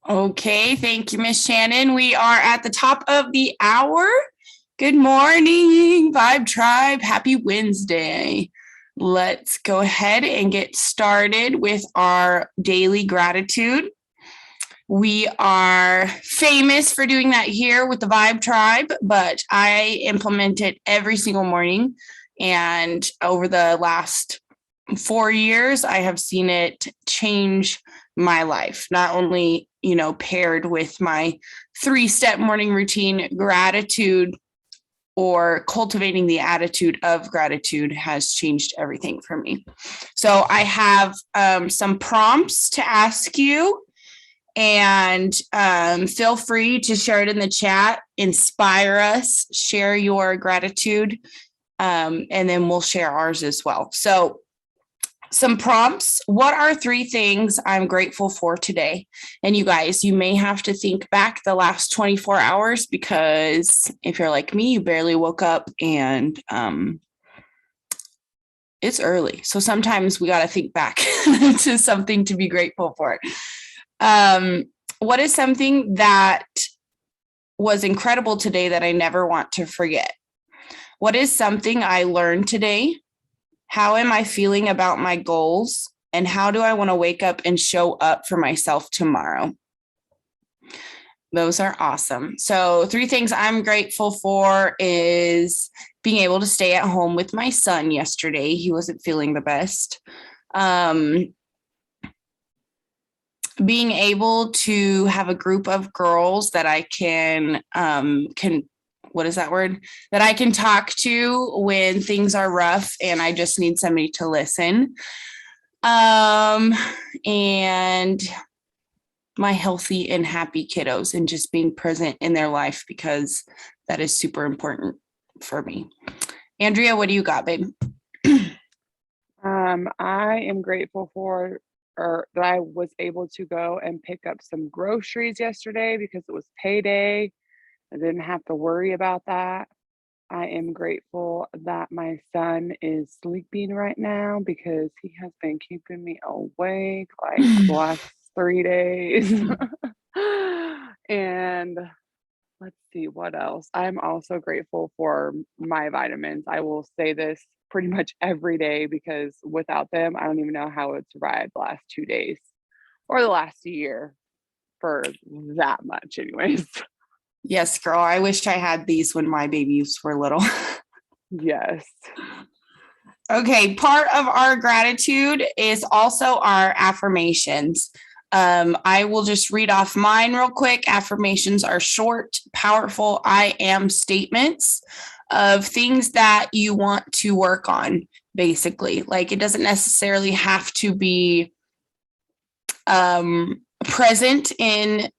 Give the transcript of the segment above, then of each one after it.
Okay, thank you, Miss Shannon. We are at the top of the hour. Good morning, Vibe Tribe. Happy Wednesday. Let's go ahead and get started with our daily gratitude. We are famous for doing that here with the Vibe Tribe, but I implement it every single morning. And over the last 4 years, I have seen it change my life, not only, paired with my 3-step morning routine. Gratitude or cultivating the attitude of gratitude has changed everything for me. So I have some prompts to ask you, and feel free to share it in the chat, inspire us, share your gratitude, and then we'll share ours as well. So some prompts. What are 3 things I'm grateful for today? And you guys, you may have to think back the last 24 hours, because if you're like me, you barely woke up and it's early. So sometimes we got to think back to something to be grateful for. What is something that was incredible today that I never want to forget? What is something I learned today? How am I feeling about my goals? And how do I want to wake up and show up for myself tomorrow? Those are awesome. So 3 things I'm grateful for is being able to stay at home with my son yesterday. He wasn't feeling the best. Being able to have a group of girls that I can what is that word? That I can talk to when things are rough and I just need somebody to listen. And my healthy and happy kiddos, and just being present in their life, because that is super important for me. Andrea, what do you got, babe? I am grateful for that I was able to go and pick up some groceries yesterday because it was payday. I didn't have to worry about that. I am grateful that my son is sleeping right now because he has been keeping me awake like the last 3 days. And let's see what else. I'm also grateful for my vitamins. I will say this pretty much every day because without them, I don't even know how I would survive the last 2 days or the last year for that much, anyways. Yes, girl. I wish I had these when my babies were little. Yes. Okay. Part of our gratitude is also our affirmations. I will just read off mine real quick. Affirmations are short, powerful I am statements of things that you want to work on, basically. Like, it doesn't necessarily have to be present in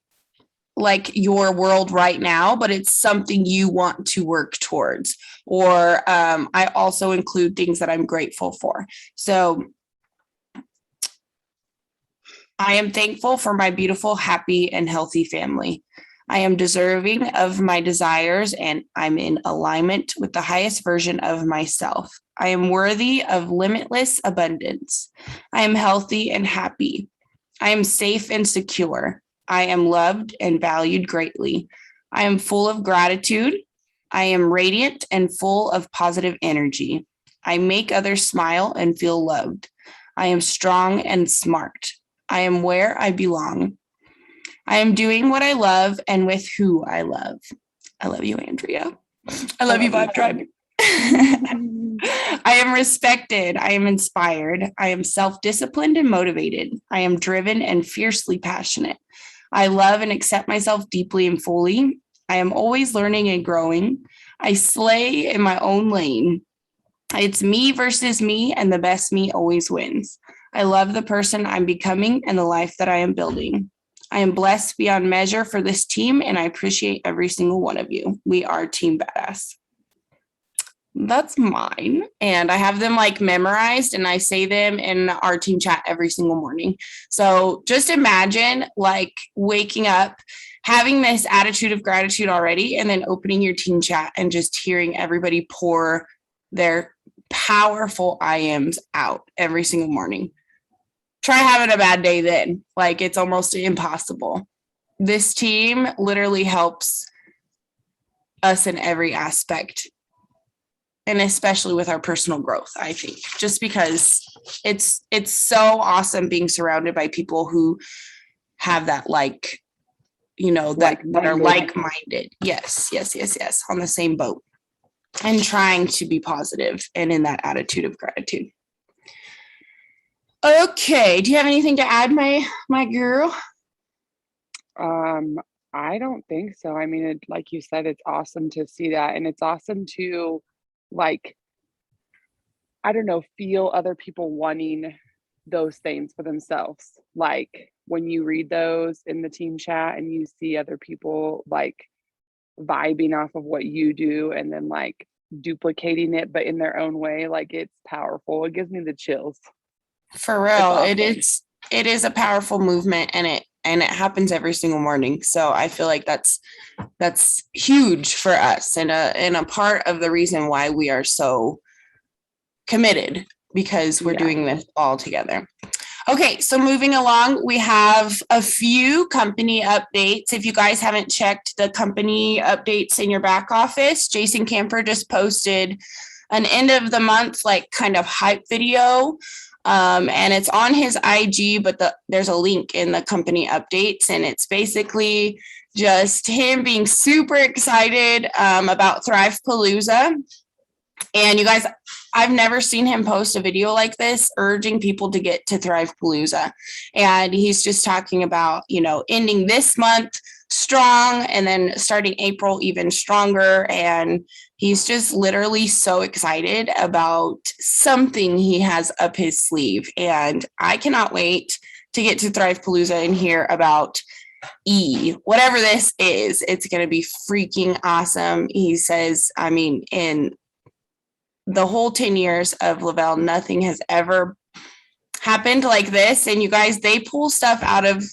like your world right now, but it's something you want to work towards. Or I also include things that I'm grateful for. So I am thankful for my beautiful, happy, and healthy family. I am deserving of my desires, and I'm in alignment with the highest version of myself. I am worthy of limitless abundance. I am healthy and happy. I am safe and secure. I am loved and valued greatly. I am full of gratitude. I am radiant and full of positive energy. I make others smile and feel loved. I am strong and smart. I am where I belong. I am doing what I love and with who I love. I love you, Andrea. I love you, Vibe Tribe. I am respected. I am inspired. I am self-disciplined and motivated. I am driven and fiercely passionate. I love and accept myself deeply and fully. I am always learning and growing. I slay in my own lane. It's me versus me, and the best me always wins. I love the person I'm becoming and the life that I am building. I am blessed beyond measure for this team, and I appreciate every single one of you. We are Team Badass. That's mine. And I have them like memorized, and I say them in our team chat every single morning. So just imagine like waking up, having this attitude of gratitude already, and then opening your team chat and just hearing everybody pour their powerful I ams out every single morning. Try having a bad day then. Like, it's almost impossible. this team literally helps us in every aspect, and especially with our personal growth, I think, just because it's so awesome being surrounded by people who have that, like, you know, that are like-minded. Yes, on the same boat and trying to be positive and in that attitude of gratitude. Okay, do you have anything to add, my girl? I don't think so. I mean, like you said, it's awesome to see that, and it's awesome to, like, I don't know, feel other people wanting those things for themselves. Like when you read those in the team chat and you see other people like vibing off of what you do and then like duplicating it, but in their own way, like it's powerful. It gives me the chills. For real, awesome. It is a powerful movement, and it happens every single morning. So I feel like that's huge for us, and a part of the reason why we are so committed, because we're doing this all together. Okay, so moving along, we have a few company updates. If you guys haven't checked the company updates in your back office, Jason Camper just posted an end of the month, like, kind of hype video. And it's on his IG, but there's a link in the company updates, and it's basically just him being super excited about Thrive Palooza. And you guys, I've never seen him post a video like this urging people to get to Thrive Palooza. And he's just talking about, you know, ending this month strong and then starting April even stronger. And he's just literally so excited about something he has up his sleeve. And I cannot wait to get to Thrive Palooza and hear about whatever this is. It's going to be freaking awesome. He says, I mean, in the whole 10 years of Lavelle, nothing has ever happened like this. And you guys, they pull stuff out of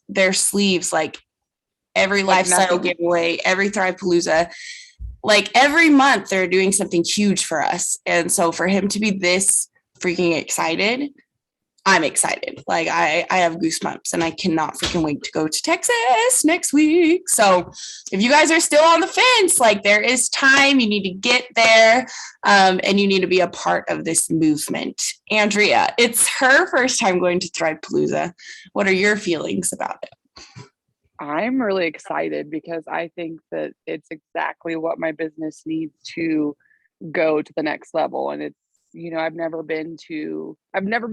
their sleeves, like every lifestyle giveaway, every Thrive Palooza, like every month they're doing something huge for us. And so for him to be this freaking excited, I'm excited. Like I have goosebumps, and I cannot freaking wait to go to Texas next week. So if you guys are still on the fence, like, there is time. You need to get there, and you need to be a part of this movement. Andrea, it's her first time going to Thrive Palooza. What are your feelings about it? I'm really excited because I think that it's exactly what my business needs to go to the next level. And it's, you know, I've never been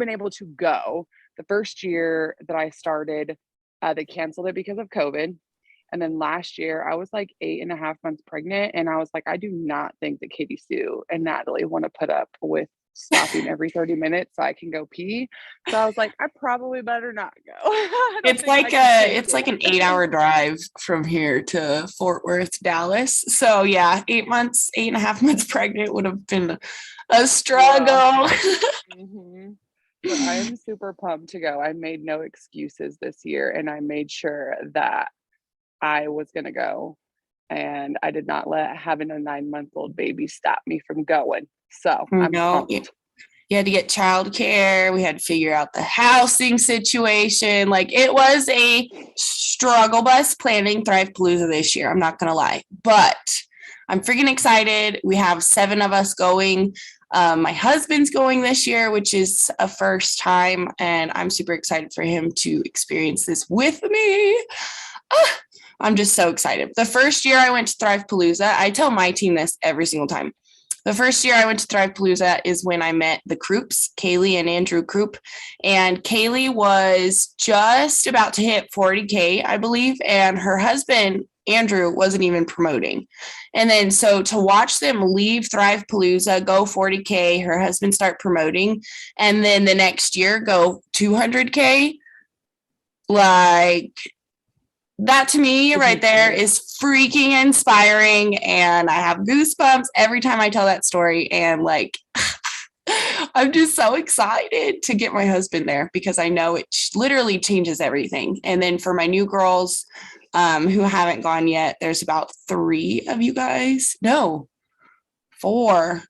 able to go. The first year that I started, they canceled it because of COVID. And then last year I was like 8.5 months pregnant, and I was like, I do not think that Katie Sue and Natalie want to put up with stopping every 30 minutes so I can go pee. So I was like, I probably better not go. It's like an 8-hour drive from here to Fort Worth, Dallas. So yeah, 8.5 months pregnant would have been a struggle. Yeah. Mm-hmm. But I am super pumped to go. I made no excuses this year, and I made sure that I was going to go, and I did not let having a 9-month-old baby stop me from going. So I'm pumped. You had to get childcare. We had to figure out the housing situation. Like, it was a struggle bus planning Thrive Palooza this year. I'm not going to lie, but I'm freaking excited. We have 7 of us going. My husband's going this year, which is a first time, and I'm super excited for him to experience this with me. I'm just so excited. The first year I went to Thrive Palooza, I tell my team this every single time. The first year I went to Thrive Palooza is when I met the Kroops, Kaylee and Andrew Kroop. And Kaylee was just about to hit 40K, I believe. And her husband, Andrew, wasn't even promoting. And then so to watch them leave Thrive Palooza, go 40K, her husband start promoting, and then the next year go 200K, like, that to me right there is freaking inspiring, and I have goosebumps every time I tell that story. And like, I'm just so excited to get my husband there, because I know it literally changes everything. And then for my new girls who haven't gone yet, there's about 3 of you guys. No, 4.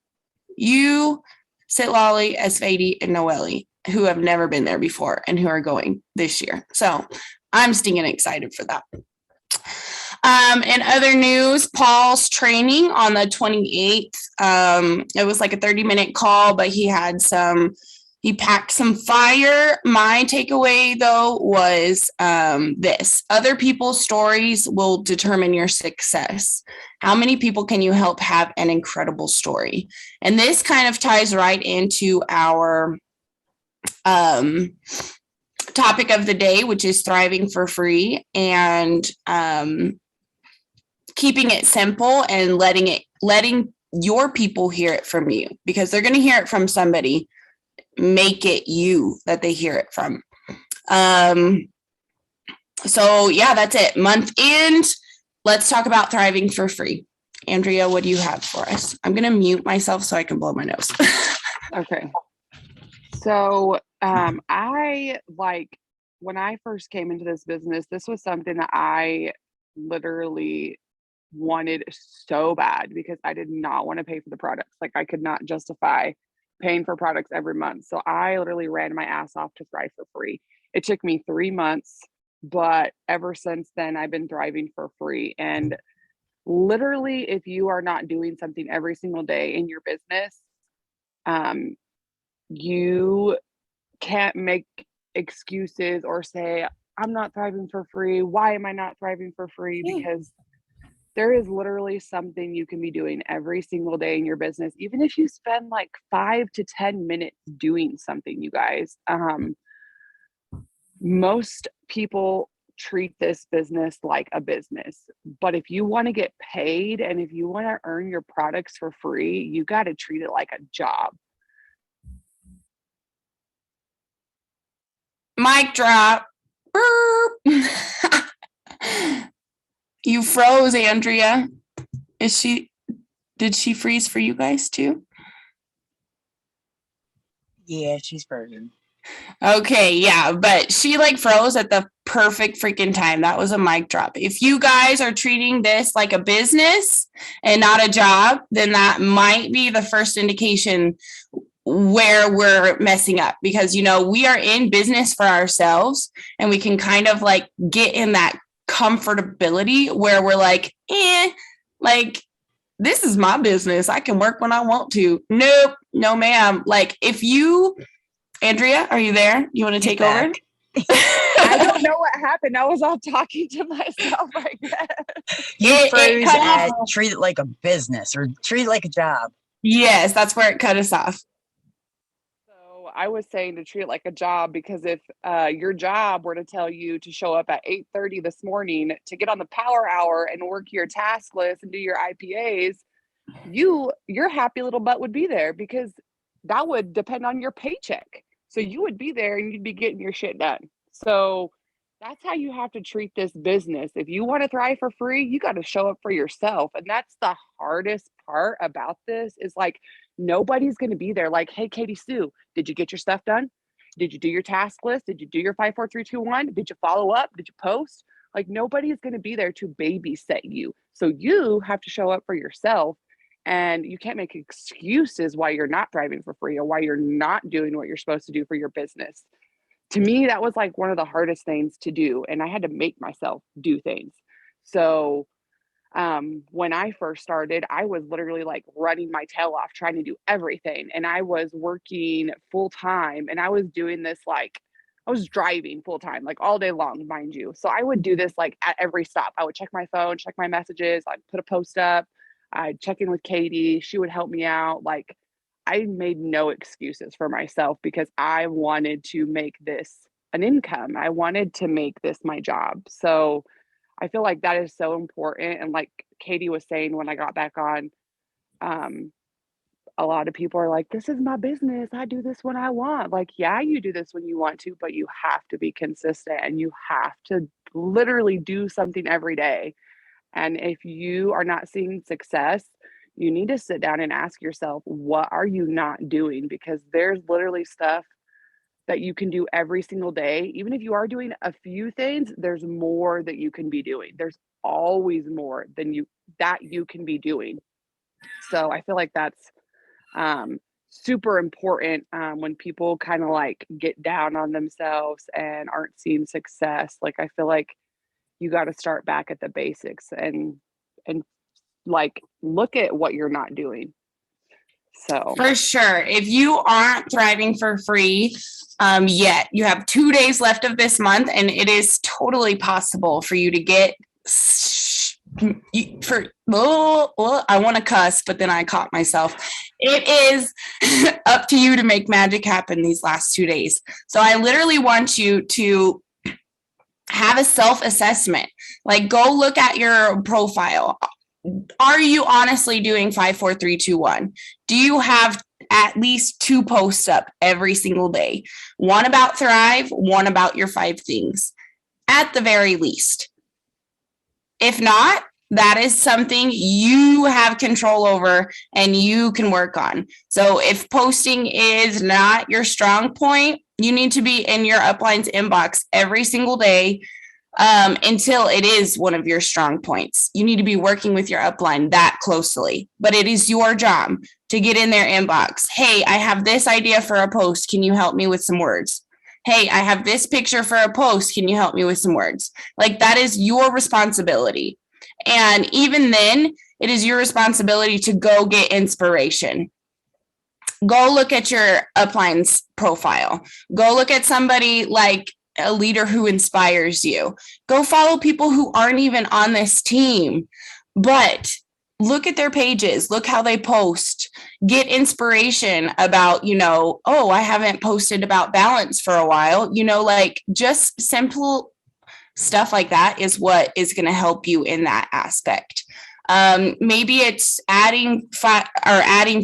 You, Sitlali, Esvedi, and Noelle, who have never been there before and who are going this year. So I'm stinging excited for that. In other news, Paul's training on the 28th. It was like a 30-minute call, but he packed some fire. My takeaway, though, was this. Other people's stories will determine your success. How many people can you help have an incredible story? And this kind of ties right into our topic of the day, which is thriving for free, and keeping it simple and letting your people hear it from you, because they're going to hear it from somebody. Make it you that they hear it from. So yeah, that's it. Month end. Let's talk about thriving for free. Andrea, what do you have for us? I'm going to mute myself so I can blow my nose. Okay. So I when I first came into this business, this was something that I literally wanted so bad, because I did not want to pay for the products. Like, I could not justify paying for products every month. So I literally ran my ass off to thrive for free. It took me 3 months, but ever since then, I've been thriving for free. And literally, if you are not doing something every single day in your business, you can't make excuses or say, I'm not thriving for free. Why am I not thriving for free? Because there is literally something you can be doing every single day in your business, even if you spend like 5 to 10 minutes doing something, you guys. Most people treat this business like a business, but if you want to get paid and if you want to earn your products for free, you got to treat it like a job. Mic drop. You froze, Andrea. Did she freeze for you guys too? Yeah, she's frozen. Okay, yeah, but she froze at the perfect freaking time. That was a mic drop. If you guys are treating this like a business and not a job, then that might be the first indication where we're messing up, because we are in business for ourselves, and we can kind of get in that comfortability where we're this is my business. I can work when I want to. Nope, no ma'am. Andrea, are you there? You want to take over? I don't know what happened. I was all talking to myself like that. You froze at treat it like a business or treat it like a job. Yes, that's where it cut us off. So I was saying to treat it like a job, because if your job were to tell you to show up at 8:30 this morning to get on the power hour and work your task list and do your IPAs, your happy little butt would be there, because that would depend on your paycheck. So you would be there and you'd be getting your shit done. So that's how you have to treat this business. If you want to thrive for free, you got to show up for yourself. And that's the hardest part about this, is nobody's going to be there like, hey, Katie Sue, did you get your stuff done? Did you do your task list? Did you do your 5, 4, 3, 2, 1? Did you follow up? Did you post? Nobody's going to be there to babysit you. So you have to show up for yourself. And you can't make excuses why you're not thriving for free or why you're not doing what you're supposed to do for your business. To me, that was one of the hardest things to do. And I had to make myself do things. So when I first started, I was literally running my tail off, trying to do everything. And I was working full time, and I was doing this I was driving full time, all day long, mind you. So I would do this at every stop. I would check my phone, check my messages, I'd put a post up, I'd check in with Katie. She would help me out. I made no excuses for myself, because I wanted to make this an income. I wanted to make this my job. So I feel like that is so important. And like Katie was saying when I got back on, a lot of people are like, this is my business. I do this when I want. Yeah, you do this when you want to, but you have to be consistent and you have to literally do something every day. And if you are not seeing success, you need to sit down and ask yourself, what are you not doing? Because there's literally stuff that you can do every single day. Even if you are doing a few things, there's more that you can be doing. There's always more than you can be doing. So I feel like that's super important when people kind of like get down on themselves and aren't seeing success. Like, I feel like you got to start back at the basics and like look at what you're not doing. So for sure, if you aren't thriving for free yet, you have 2 days left of this month, and it is totally possible for you to get I want to cuss, but then I caught myself. It is up to you to make magic happen these last 2 days. So I literally want you to have a self-assessment. Like, go look at your profile. Are you honestly doing 5, 4, 3, 2, 1? Do you have at least 2 posts up every single day? One about Thrive, one about your 5 things, at the very least. If not, that is something you have control over and you can work on. So if posting is not your strong point, you need to be in your upline's inbox every single day until it is one of your strong points. You need to be working with your upline that closely, but it is your job to get in their inbox. Hey, I have this idea for a post. Can you help me with some words? Hey, I have this picture for a post. Can you help me with some words? Like, that is your responsibility. And even then, it is your responsibility to go get inspiration. Go look at your upline's profile. Go look at somebody like a leader who inspires you. Go follow people who aren't even on this team, but look at their pages, look how they post, get inspiration about, oh, I haven't posted about balance for a while, like just simple stuff like that is what is going to help you in that aspect. Maybe it's adding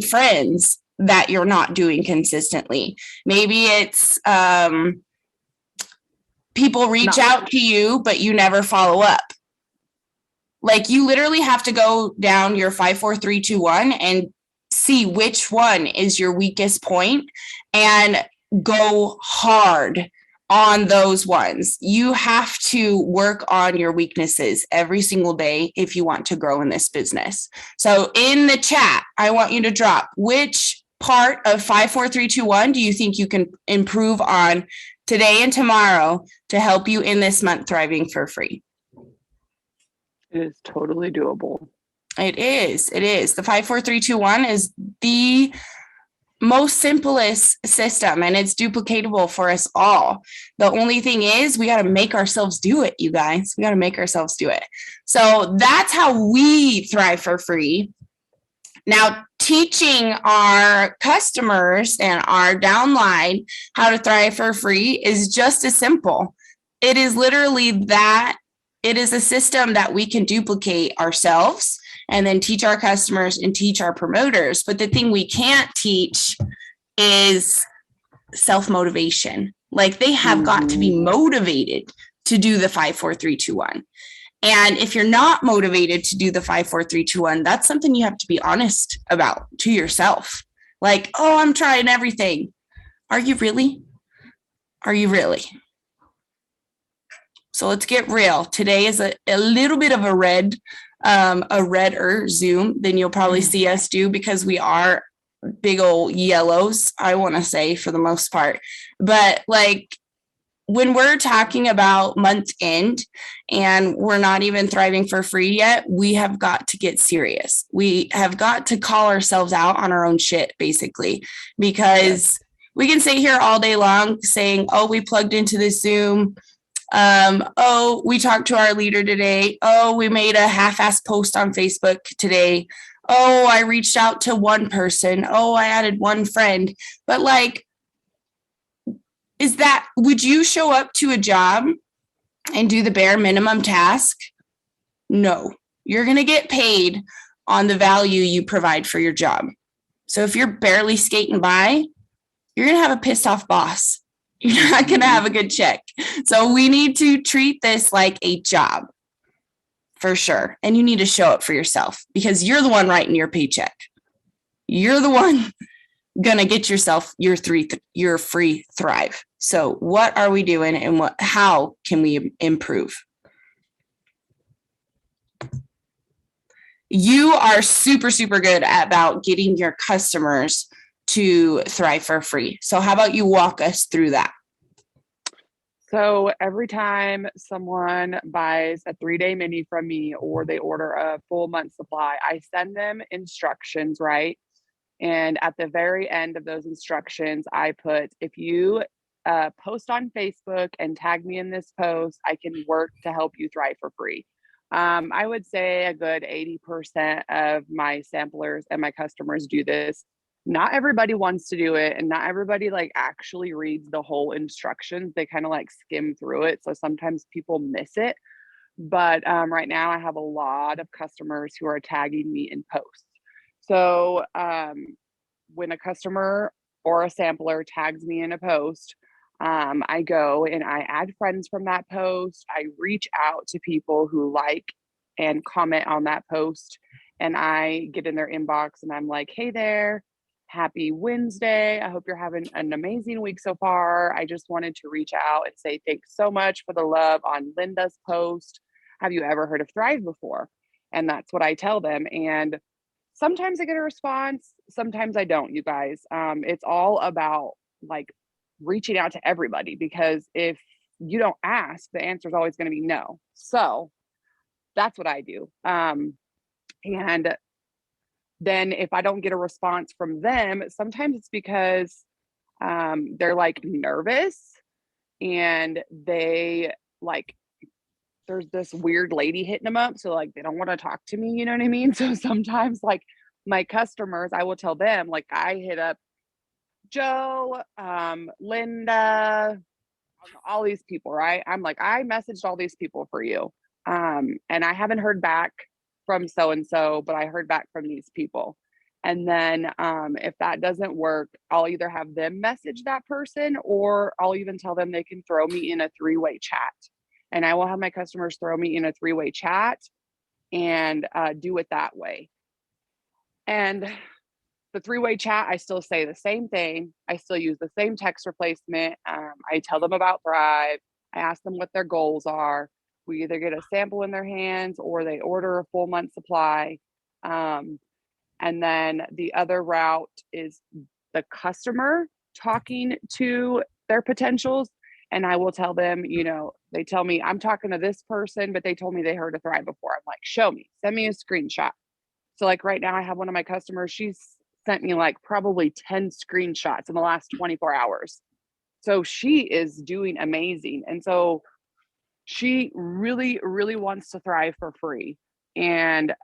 friends that you're not doing consistently. Maybe it's people reach out to you, but you never follow up. Like, you literally have to go down your 5, 4, 3, 2, 1 and see which one is your weakest point and go hard on those ones. You have to work on your weaknesses every single day if you want to grow in this business. So in the chat, I want you to drop which part of 5, 4, 3, 2, 1 do you think you can improve on today and tomorrow to help you in this month thriving for free. It is totally doable. It is. The 5, 4, 3, 2, 1 is the most simplest system, and it's duplicatable for us all. The only thing is we got to make ourselves do it, you guys. We got to make ourselves do it. So that's how we thrive for free. Now, teaching our customers and our downline how to thrive for free is just as simple. It is literally that. It is a system that we can duplicate ourselves and then teach our customers and teach our promoters. But the thing we can't teach is self-motivation. Like, they have got to be motivated to do the 5, 4, 3, 2, 1. And if you're not motivated to do the 5, 4, 3, 2, 1, that's something you have to be honest about to yourself. Like, oh, I'm trying everything. Are you really? Are you really? So let's get real. Today is a little bit of a redder Zoom than you'll probably see us do, because we are big old yellows, I want to say, for the most part. But like, when we're talking about month end and we're not even thriving for free yet, we have got to get serious. We have got to call ourselves out on our own shit, basically, because we can sit here all day long saying, oh, we plugged into this Zoom. Oh, we talked to our leader today. Oh, we made a half-assed post on Facebook today. Oh, I reached out to one person. Oh, I added one friend. But like, would you show up to a job and do the bare minimum task? No, you're going to get paid on the value you provide for your job. So if you're barely skating by, you're going to have a pissed off boss. You're not going to have a good check. So we need to treat this like a job, for sure. And you need to show up for yourself, because you're the one writing your paycheck. You're the one going to get yourself your free thrive. So what are we doing, and how can we improve? You are super, super good about getting your customers to Thrive for Free. So how about you walk us through that? So every time someone buys a 3-day mini from me or they order a full month supply, I send them instructions, right? And at the very end of those instructions, I put, if you post on Facebook and tag me in this post, I can work to help you thrive for free. I would say a good 80% of my samplers and my customers do this. Not everybody wants to do it, and not everybody like actually reads the whole instructions. They kind of like skim through it. So sometimes people miss it. But right now I have a lot of customers who are tagging me in posts. So when a customer or a sampler tags me in a post, I go and I add friends from that post. I reach out to people who like and comment on that post, and I get in their inbox and I'm like, hey there, happy Wednesday. I hope you're having an amazing week so far. I just wanted to reach out and say thanks so much for the love on Linda's post. Have you ever heard of Thrive before? And that's what I tell them. And sometimes I get a response, sometimes I don't, you guys. It's all about like reaching out to everybody, because if you don't ask, the answer is always going to be no. So that's what I do. And then if I don't get a response from them, sometimes it's because they're like nervous, and they like, there's this weird lady hitting them up. So like, they don't want to talk to me. You know what I mean? So sometimes like my customers, I will tell them, like, I hit up Joe, Linda, all these people, right? I'm like, I messaged all these people for you. And I haven't heard back from so-and-so, but I heard back from these people. And then if that doesn't work, I'll either have them message that person, or I'll even tell them they can throw me in a 3-way chat. And I will have my customers throw me in a 3-way chat and do it that way. And the 3-way chat, I still say the same thing. I still use the same text replacement. I tell them about Thrive. I ask them what their goals are. We either get a sample in their hands or they order a full month supply. And then the other route is the customer talking to their potentials. And I will tell them, you know, they tell me I'm talking to this person, but they told me they heard of Thrive before. I'm like, show me, send me a screenshot. So like right now I have one of my customers, she's sent me like probably 10 screenshots in the last 24 hours. So she is doing amazing. And so she really, really wants to thrive for free. And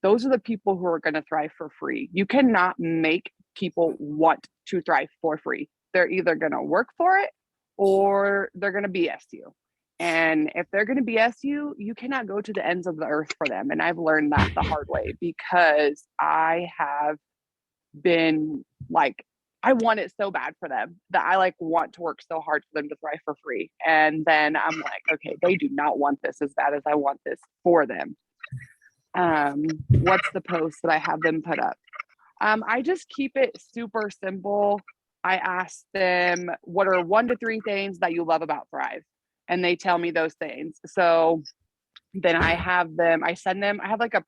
those are the people who are going to thrive for free. You cannot make people want to thrive for free. They're either going to work for it or they're going to BS you. And if they're going to BS you, you cannot go to the ends of the earth for them. And I've learned that the hard way, because I have been like, I want it so bad for them that I like want to work so hard for them to thrive for free. And then I'm like, okay, they do not want this as bad as I want this for them. What's the post that I have them put up? I just keep it super simple. I ask them, what are 1 to 3 things that you love about Thrive? And they tell me those things. So then I have them, I send them, I have like a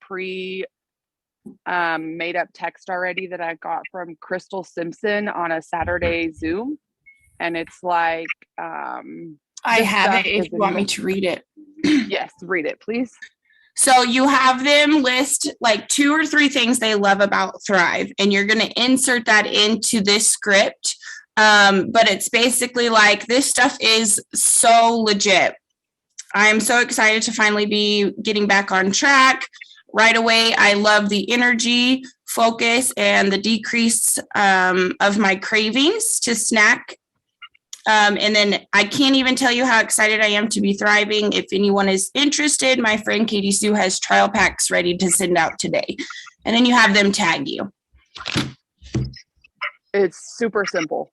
made up text already that I got from Crystal Simpson on a Saturday Zoom. And it's like, I have it if you want me to read it. Yes, read it, please. So you have them list like 2 or 3 things they love about Thrive, and you're going to insert that into this script. But it's basically like, this stuff is so legit. I'm so excited to finally be getting back on track. Right away, I love the energy, focus, and the decrease of my cravings to snack. And then I can't even tell you how excited I am to be thriving. If anyone is interested, my friend Katie Sue has trial packs ready to send out today. And then you have them tag you. It's super simple.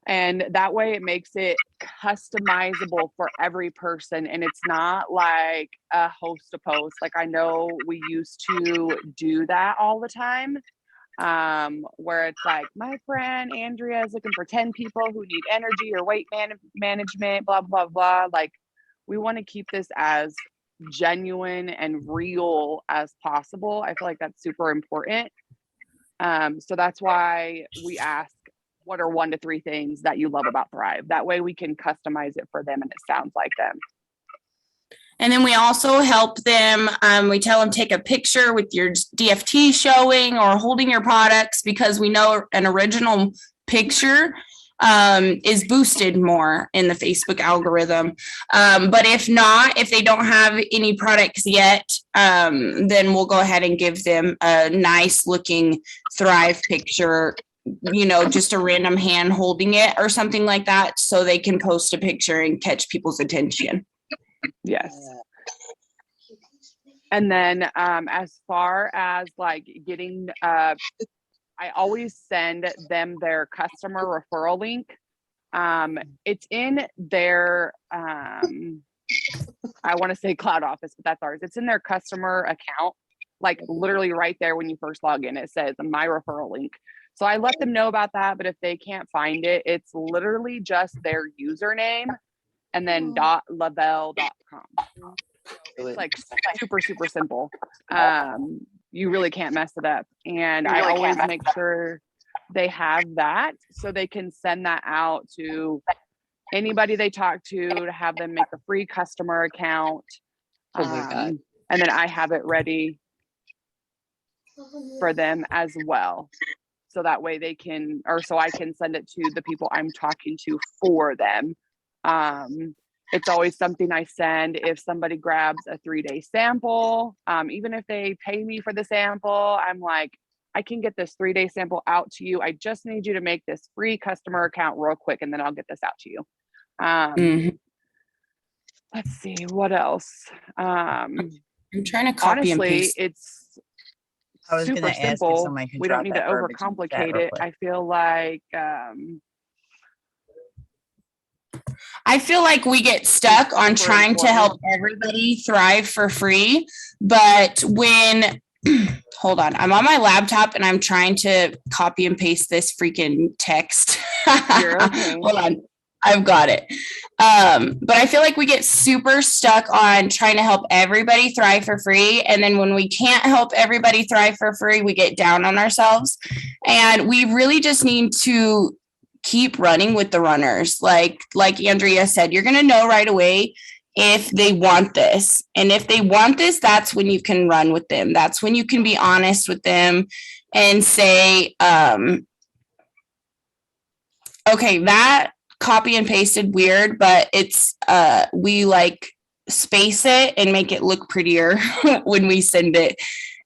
And that way it makes it customizable for every person. And it's not like a host a post. Like I know we used to do that all the time. Where it's like, my friend Andrea is looking for 10 people who need energy or weight management, blah, blah, blah. Like, we want to keep this as genuine and real as possible. I feel like that's super important. So that's why we ask, what are 1 to 3 things that you love about Thrive? That way we can customize it for them and it sounds like them. And then we also help them. We tell them take a picture with your DFT showing or holding your products, because we know an original picture is boosted more in the Facebook algorithm. But if not, if they don't have any products yet, then we'll go ahead and give them a nice looking Thrive picture, just a random hand holding it or something like that, so they can post a picture and catch people's attention. Yes. And then as far as like getting, I always send them their customer referral link. It's in their, I want to say Cloud Office, but that's ours. It's in their customer account, like literally right there when you first log in, it says my referral link. So I let them know about that, but if they can't find it, it's literally just their username and then .lavelle.com. It's like super, super simple. You really can't mess it up. And I always make sure they have that so they can send that out to anybody they talk to have them make a free customer account. And then I have it ready for them as well. So that way they can, or so I can send it to the people I'm talking to for them. It's always something I send if somebody grabs a 3-day sample. Even if they pay me for the sample, I'm like, I can get this 3-day sample out to you. I just need you to make this free customer account real quick, and then I'll get this out to you. Let's see, what else? I'm trying to copy honestly, and paste. It's I was super gonna ask if simple. somebody could We drop don't need to that verbiage in the chat overcomplicate real it. quick. I feel like we get stuck on super trying to help important. everybody thrive for free. But when, hold on, I'm on my laptop and I'm trying to copy and paste this freaking text. You're okay. Hold on, I've got it. But I feel like we get super stuck on trying to help everybody thrive for free. And then when we can't help everybody thrive for free, we get down on ourselves. And we really just need to keep running with the runners. Like Andrea said, you're going to know right away if they want this. And if they want this, that's when you can run with them. That's when you can be honest with them and say, okay, that copy and pasted weird, but it's, we like space it and make it look prettier when we send it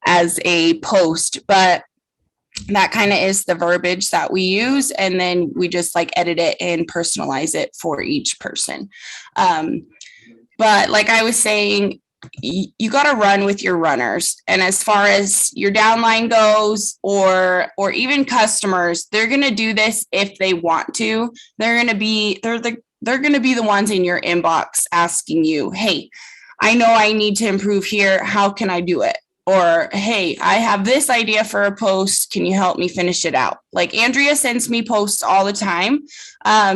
as a post. But that kind of is the verbiage that we use. And then we just like edit it and personalize it for each person. But like I was saying, you got to run with your runners. And as far as your downline goes, or even customers, they're going to do this if they want to. They're going to be the ones in your inbox asking you, hey, I know I need to improve here. How can I do it? Or, hey, I have this idea for a post. Can you help me finish it out? Like Andrea sends me posts all the time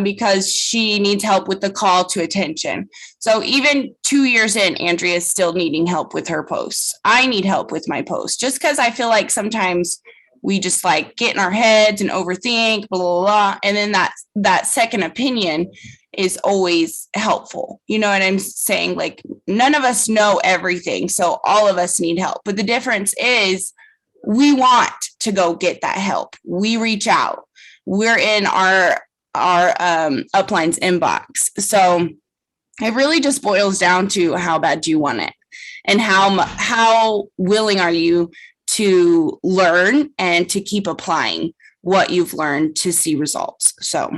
because she needs help with the call to attention. So even 2 years in, Andrea is still needing help with her posts. I need help with my posts just because I feel like sometimes we just like get in our heads and overthink, blah, blah, blah. And then that second opinion is always helpful. You know what I'm saying? Like none of us know everything. So all of us need help. But the difference is we want to go get that help. We reach out. We're in our upline's inbox. So it really just boils down to how bad do you want it and how willing are you to learn and to keep applying what you've learned to see results. So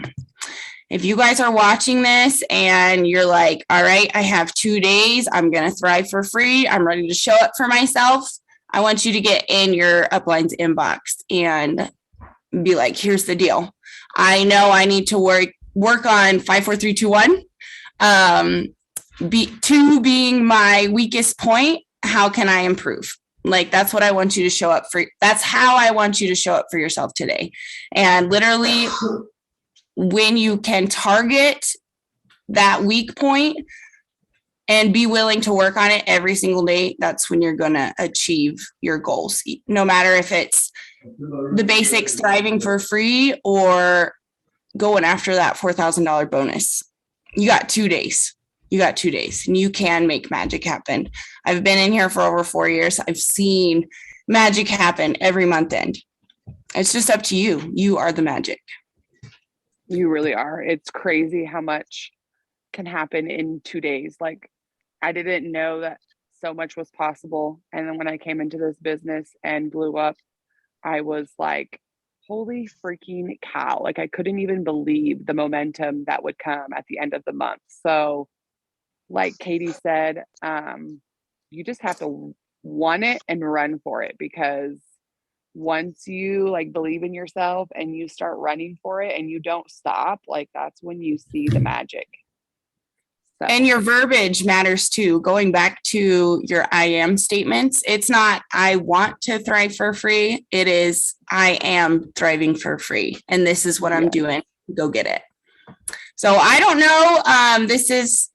if you guys are watching this and you're like, all right, I have 2 days, I'm going to thrive for free, I'm ready to show up for myself, I want you to get in your upline's inbox and be like, here's the deal. I know I need to work on 5, 4, 3, 2, 1. 2 being my weakest point. How can I improve? Like, that's what I want you to show up for. That's how I want you to show up for yourself today. And literally, when you can target that weak point and be willing to work on it every single day, that's when you're going to achieve your goals. No matter if it's the basics thriving for free or going after that $4,000 bonus. You got 2 days. And you can make magic happen. I've been in here for over 4 years. I've seen magic happen every month end. It's just up to you. You are the magic. You really are. It's crazy how much can happen in 2 days. Like, I didn't know that so much was possible. And then when I came into this business and blew up, I was like, holy freaking cow. Like, I couldn't even believe the momentum that would come at the end of the month. So like Katie said, you just have to want it and run for it, because once you like believe in yourself and you start running for it and you don't stop, like that's when you see the magic. So. And your verbiage matters too. Going back to your I am statements, it's not I want to thrive for free. It is I am thriving for free. And this is what I'm doing. Go get it. So I don't know. This is,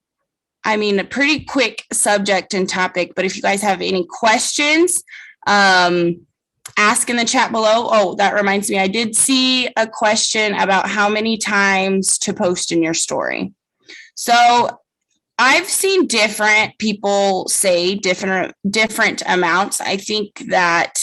a pretty quick subject and topic, but if you guys have any questions, ask in the chat below. Oh, that reminds me. I did see a question about how many times to post in your story. So I've seen different people say different amounts. I think that,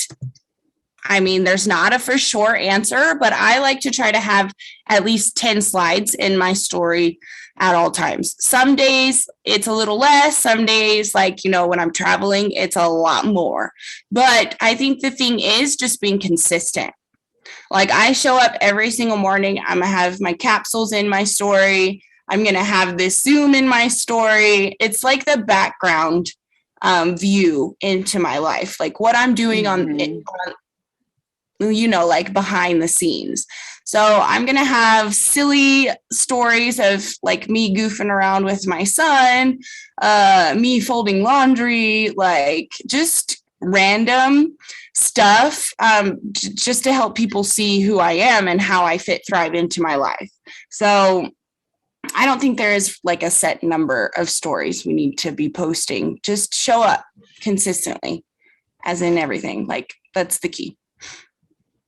there's not a for sure answer, but I like to try to have at least 10 slides in my story at all times. Some days it's a little less. Some days, when I'm traveling, it's a lot more. But I think the thing is just being consistent. Like, I show up every single morning. I'm going to have my capsules in my story. I'm going to have this Zoom in my story. It's like the background view into my life, like what I'm doing on behind the scenes. So I'm going to have silly stories of like me goofing around with my son, me folding laundry, like just random stuff, just to help people see who I am and how I thrive into my life. So I don't think there is like a set number of stories we need to be posting. Just show up consistently, as in everything. Like, that's the key.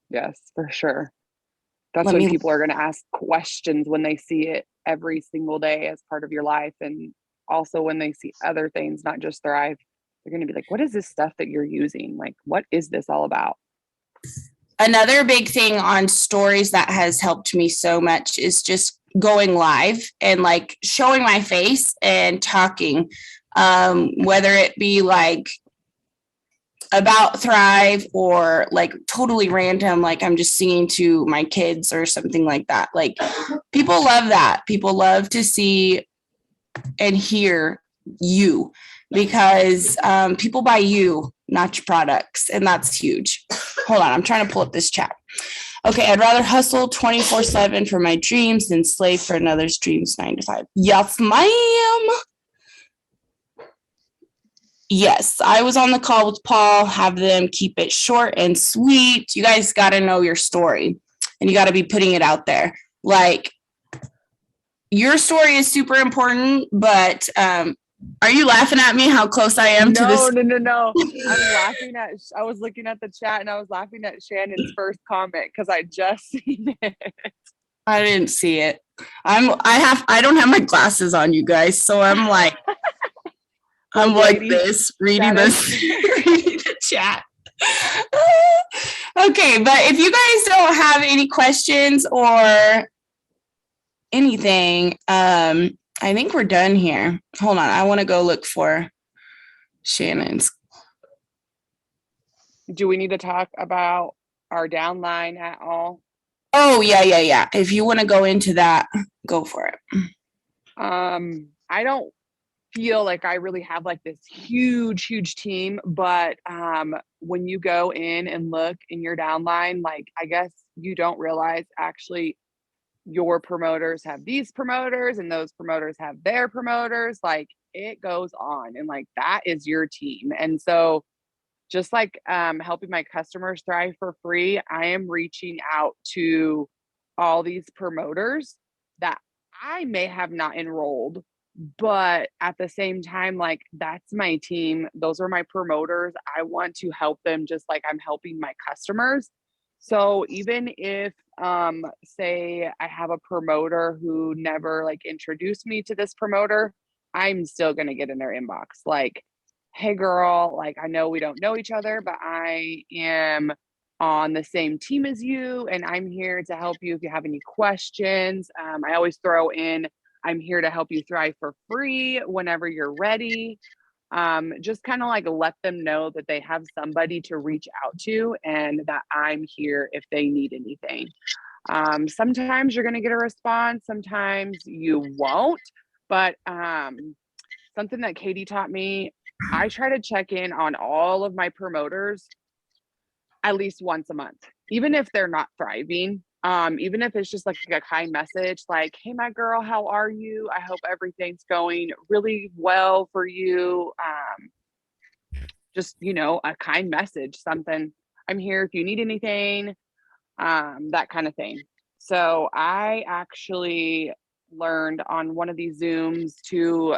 Yes, for sure. That's when people are going to ask questions when they see it every single day as part of your life. And also when they see other things, not just Thrive, they're going to be like, what is this stuff that you're using? Like, what is this all about? Another big thing on stories that has helped me so much is just going live and like showing my face and talking, whether it be like about Thrive or like totally random, like I'm just singing to my kids or something like that. Like, people love that. People love to see and hear you, because people buy you, not your products. And that's huge. Hold on, I'm trying to pull up this chat. Okay, I'd rather hustle 24/7 for my dreams than slave for another's dreams 9 to 5. Yes, ma'am. Yes, I was on the call with Paul. Have them keep it short and sweet. You guys got to know your story and you got to be putting it out there. Like, your story is super important, but are you laughing at me how close I am to this? No. I was looking at the chat and I was laughing at Shannon's first comment because I just seen it. I didn't see it. I don't have my glasses on, you guys. So I'm like, like this, reading the chat. Okay, but if you guys don't have any questions or anything, I think we're done here. Hold on, I want to go look for Shannon's. Do we need to talk about our downline at all? Oh, yeah. If you want to go into that, go for it. I don't feel like I really have like this huge team, but when you go in and look in your downline, like, I guess you don't realize actually your promoters have these promoters and those promoters have their promoters. Like, it goes on, and like, that is your team. And so just like helping my customers thrive for free, I am reaching out to all these promoters that I may have not enrolled, but at the same time, like, that's my team. Those are my promoters. I want to help them just like I'm helping my customers. So even if, say I have a promoter who never like introduced me to this promoter, I'm still going to get in their inbox. Like, hey girl, like I know we don't know each other, but I am on the same team as you and I'm here to help you if you have any questions. I always throw in, I'm here to help you thrive for free whenever you're ready. Just kind of like let them know that they have somebody to reach out to and that I'm here if they need anything. Sometimes you're going to get a response, sometimes you won't, but something that Katie taught me, I try to check in on all of my promoters at least once a month, even if they're not thriving. Even if it's just like a kind message, like, hey, my girl, how are you? I hope everything's going really well for you. Just, a kind message, something, I'm here if you need anything, that kind of thing. So I actually learned on one of these Zooms to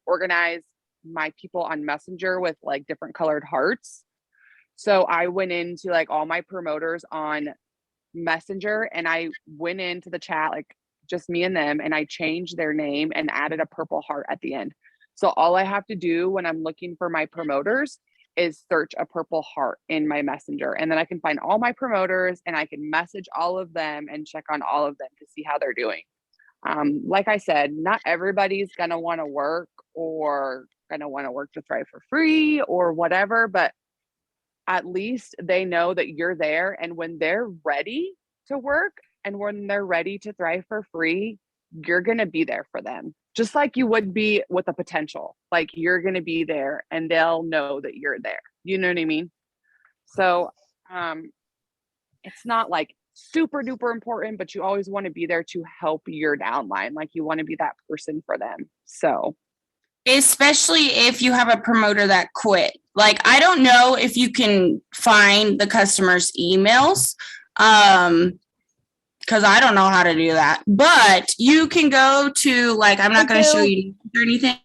organize my people on Messenger with like different colored hearts. So I went into like all my promoters on Messenger and I went into the chat, like just me and them, and I changed their name and added a purple heart at the end. So all I have to do when I'm looking for my promoters is search a purple heart in my Messenger. And then I can find all my promoters and I can message all of them and check on all of them to see how they're doing. Like I said, not everybody's going to want to work or going to want to work to thrive for free or whatever, but at least they know that you're there. And when they're ready to work and when they're ready to thrive for free, you're going to be there for them. Just like you would be with a potential, like you're going to be there and they'll know that you're there. You know what I mean? So, it's not like super duper important, but you always want to be there to help your downline. Like you want to be that person for them. So, especially if you have a promoter that quit. Like, I don't know if you can find the customer's emails, because I don't know how to do that. But you can go to, like, I'm not going to show you or anything.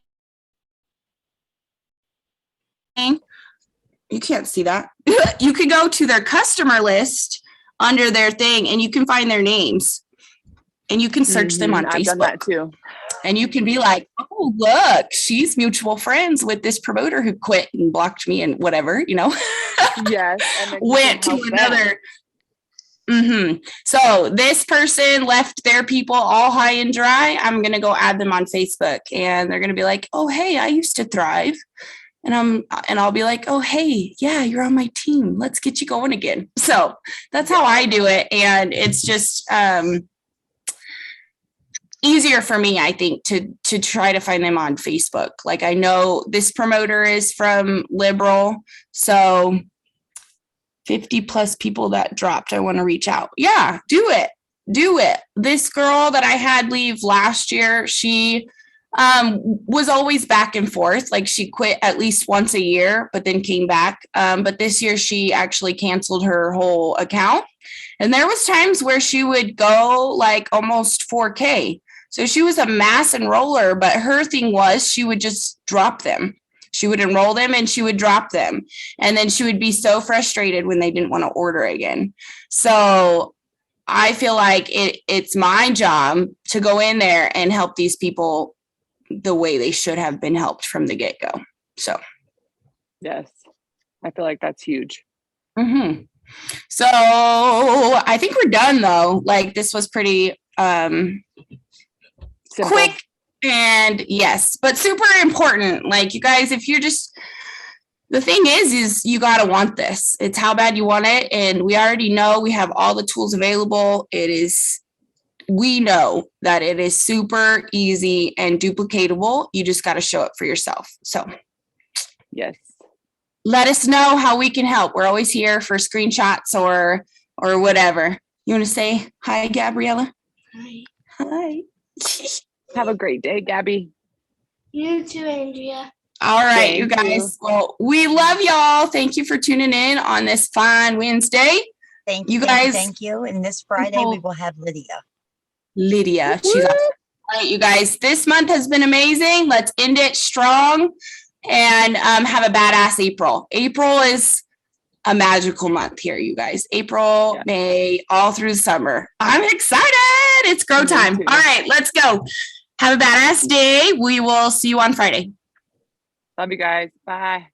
You can't see that. You can go to their customer list under their thing, and you can find their names. And you can search them on Facebook. I've done that too. And you can be like, oh, look, she's mutual friends with this promoter who quit and blocked me and whatever, Yes. And then went to another. So this person left their people all high and dry. I'm going to go add them on Facebook and they're going to be like, oh, hey, I used to thrive. And I'll be like, oh, hey, yeah, you're on my team. Let's get you going again. So that's how I do it. And it's just, easier for me, I think, to try to find them on Facebook. Like, I know this promoter is from Liberal, so 50 plus people that dropped, I want to reach out. Yeah, do it. This girl that I had leave last year, she was always back and forth. Like, she quit at least once a year, but then came back. But this year she actually canceled her whole account. And there was times where she would go like almost 4K. So she was a mass enroller, but her thing was she would just drop them. She would enroll them and she would drop them. And then she would be so frustrated when they didn't want to order again. So I feel like it's my job to go in there and help these people the way they should have been helped from the get-go. So. Yes, I feel like that's huge. So I think we're done though. Like, this was pretty Simple. Quick and yes, but super important. Like, you guys, if you're just, the thing is you got to want this. It's how bad you want it. And we already know we have all the tools available. We know that it is super easy and duplicatable. You just got to show it for yourself. So yes, let us know how we can help. We're always here for screenshots or whatever. You want to say hi, Gabriella? Hi. Have a great day, Gabby. You too, Andrea. All right, you guys. Well, we love y'all. Thank you for tuning in on this fine Wednesday. Thank you guys. Thank you. And this Friday we will have Lydia. She's awesome. All right, you guys. This month has been amazing. Let's end it strong and have a badass April. April is a magical month here, you guys. April, Yeah. May, all through the summer. I'm excited. It's grow Me time. too. All right, let's go. Have a badass day. We will see you on Friday. Love you guys. Bye.